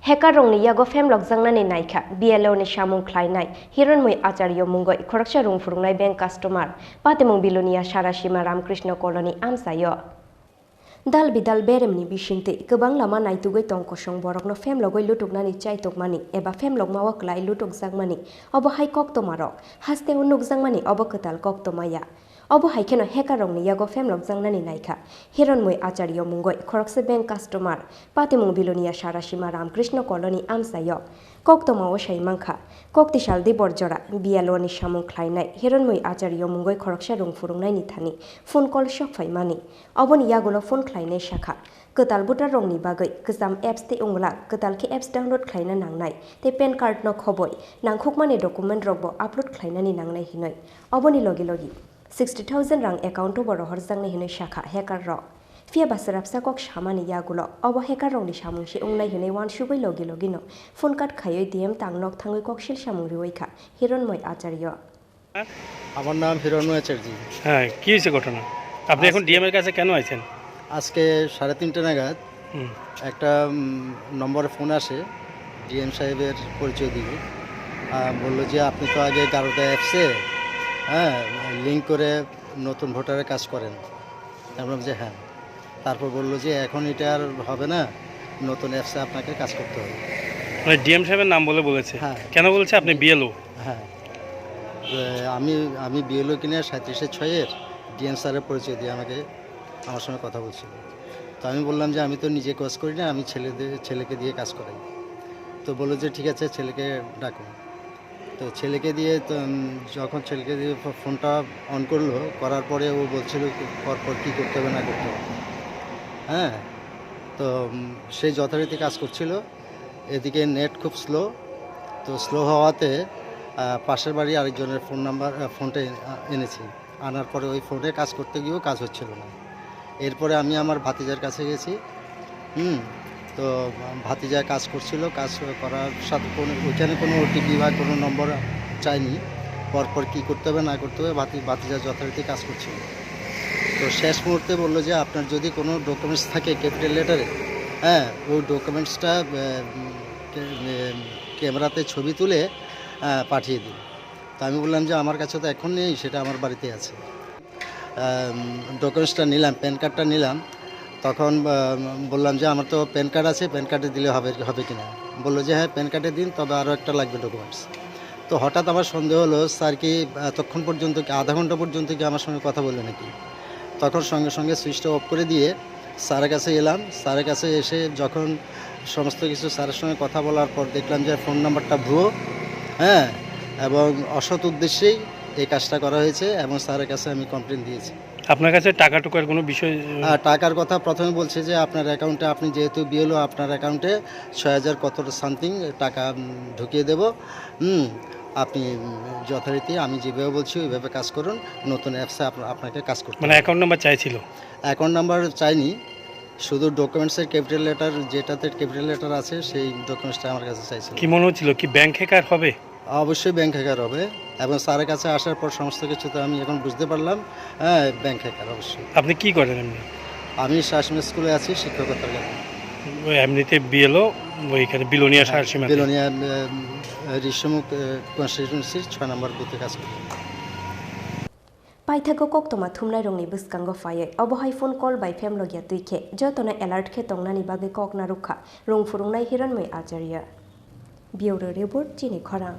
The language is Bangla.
Hacker rong ni yago fem lok jangnani naikha BLO ni samung khlainai Hiranmoi Acharya mungoi khoroksha rung furungnai bank customer patimung bilonia Sarasima Ramkrishna colony amsayo Dal bidal beremni bisinte gobang lama naitugoi tongkosong borokno fem logoi lutuknani chaitokmani eba fem logmawa klai lutuk jangmani obo hai koktomarok haste unuk jangmani obo ketal koktomaya obo haikeno hacker rong ni yago fem lok jangnani naikha Hiranmoi Acharya mungoi khoroksa bank customer patimung bilonia Sarasima Ramkrishna colony amsayo koktomao saimangkha koktisal di borjora BLO ni samung khlainai Hiranmoi Acharya mungoi khoroksa rung furungnai ni thani phone call shokfaimani oboni yagulo phone khlainai shakha ketal butar rong ni bagai kezam apps te ungla ketal ki apps download khlaina nangnai te pan card no khoboi nangkhukmani document rokbo upload khlainani nangnai hinoi oboni logi 60,000 rang account bo rohor jangnai hinoi shakha hacker rok Fia basarapsa kok samani yagulo obo hacker rong ni samung si ungnai hinai wan sugoi logi no phone card khayoi DM tangnok thangoi koksil samung riwaikha Hiranmoi Acharya আমার নাম হিরণময় আচার্য। হ্যাঁ কি হয়েছে ঘটনা আপনি এখন ডিএম এর কাছে কেন আইছেন আজকে 3:30 নাগাদ একটা নম্বরে ফোন আসে ডিএম সাহেবের পরিচয় দিয়ে বলল যে আপনি তো আগে গারোটা অ্যাপসে লিঙ্ক করে নতুন ভোটারের কাজ করেন আমি বললাম যে হ্যাঁ তারপর বললো যে এখন এটা আর হবে না নতুন অ্যাপসে আপনাকে কাজ করতে হবে মানে ডিএম সাহেবের নাম বলেছে হ্যাঁ কেন বলছে আপনি বিএলও হ্যাঁ আমি বিএলও কিনে 37/6 ডিএম স্যারের পরিচয় দিয়ে আমার সঙ্গে কথা বলছিল তো আমি বললাম যে আমি তো নিজে কাজ করি না আমি ছেলেকে দিয়ে কাজ করাই তো বললো যে ঠিক আছে ছেলেকে ডাকুন তো ছেলেকে দিয়ে তো যখন ছেলেকে দিয়ে ফোনটা অন করলো করার পরে ও বলছিল পরপর কী করতে হবে না করতে হবে হ্যাঁ তো সে যথারীতি কাজ করছিল এদিকে নেট খুব স্লো হওয়াতে পাশের বাড়ি আরেকজনের ফোনটা এনেছি আনার পরে ওই ফোনে কাজ করতে গিয়েও কাজ হচ্ছিল না এরপরে আমি আমার ভাতিজার কাছে গেছি তো ভাতিজা কাজ করছিল কাজ করার সাথে ওইখানে কোনো ওটিপি বা কোনো নম্বর চাইনি পরপর কী করতে হবে না করতে হবে ভাতিজা যথারীতি কাজ করছিল তো শেষ মুহূর্তে বললো যে আপনার যদি কোনো ডকুমেন্টস থাকে ক্যাপিটাল লেটারে ওই ডকুমেন্টসটা ক্যামেরাতে ছবি তুলে পাঠিয়ে দিন তো আমি বললাম যে আমার কাছে তো এখন নেই সেটা আমার বাড়িতে আছে ডকুমেন্টসটা নিলাম প্যান কার্ডটা নিলাম তখন বললাম যে আমার তো প্যান কার্ড আছে প্যান কার্ডে দিলে হবে কি না বললো যে হ্যাঁ প্যান কার্ডে দিন তবে আরও একটা লাগবে ডকুমেন্টস তো হঠাৎ আমার সন্দেহ হলো স্যার কি এতক্ষণ পর্যন্ত কি আধা ঘন্টা পর্যন্ত কি আমার সঙ্গে কথা বলবে নাকি তখন সঙ্গে সঙ্গে সুইচটা অফ করে দিয়ে স্যারের কাছে এলাম স্যারের কাছে এসে যখন সমস্ত কিছু স্যারের সঙ্গে কথা বলার পর দেখলাম যে ফোন নাম্বারটা ভুয়ো এবং অসৎ উদ্দেশ্যেই এই কাজটা করা হয়েছে এবং স্যারের কাছে আমি কমপ্লেন দিয়েছি আপনার কাছে টাকা টুকার কোনো বিষয় টাকার কথা প্রথমে বলছে যে আপনার অ্যাকাউন্টে আপনি যেহেতু বিএলও আপনার অ্যাকাউন্টে 6,000 কত সামথিং টাকা ঢুকিয়ে দেব আপনি যথারীতি আমি যেভাবে বলছি ওইভাবে কাজ করুন নতুন অ্যাপসে আপনাকে কাজ করতে মানে অ্যাকাউন্ট নাম্বার চাইছিল অ্যাকাউন্ট নাম্বার চাইনি শুধু ডকুমেন্টসের ক্যাপিটাল লেটার যেটাতে ক্যাপিটাল লেটার আছে সেই ডকুমেন্টসটা আমার কাছে চাইছিল কি মনে হচ্ছিল কি ব্যাংক হ্যাকার হবে অবশ্যই ব্যাংক হ্যাকার হবে এবং স্যারের কাছে আসার পর সমস্ত কিছু তো আমি এখন বুঝতে পারলাম ব্যাংক হ্যাকার অবশ্যই আপনি কি করেন এমনি আমি শাসন স্কুলে আছি শিক্ষকতার কাজে এমনিতে বিএলও ওইখানে বিলোনিয়া সারসীমা বিলোনিয়া ঋষিমুখ কনস্টিটিউয়েন্সির 6 নম্বর বুথে কাজ করি Paithago koktoma thumnai rongni buskango faye obohai phone call by famlogia tuike jotona alert khe tongnani bage kokna rukha rong furungnai Hiranmoi Acharya Bureau report chini khorang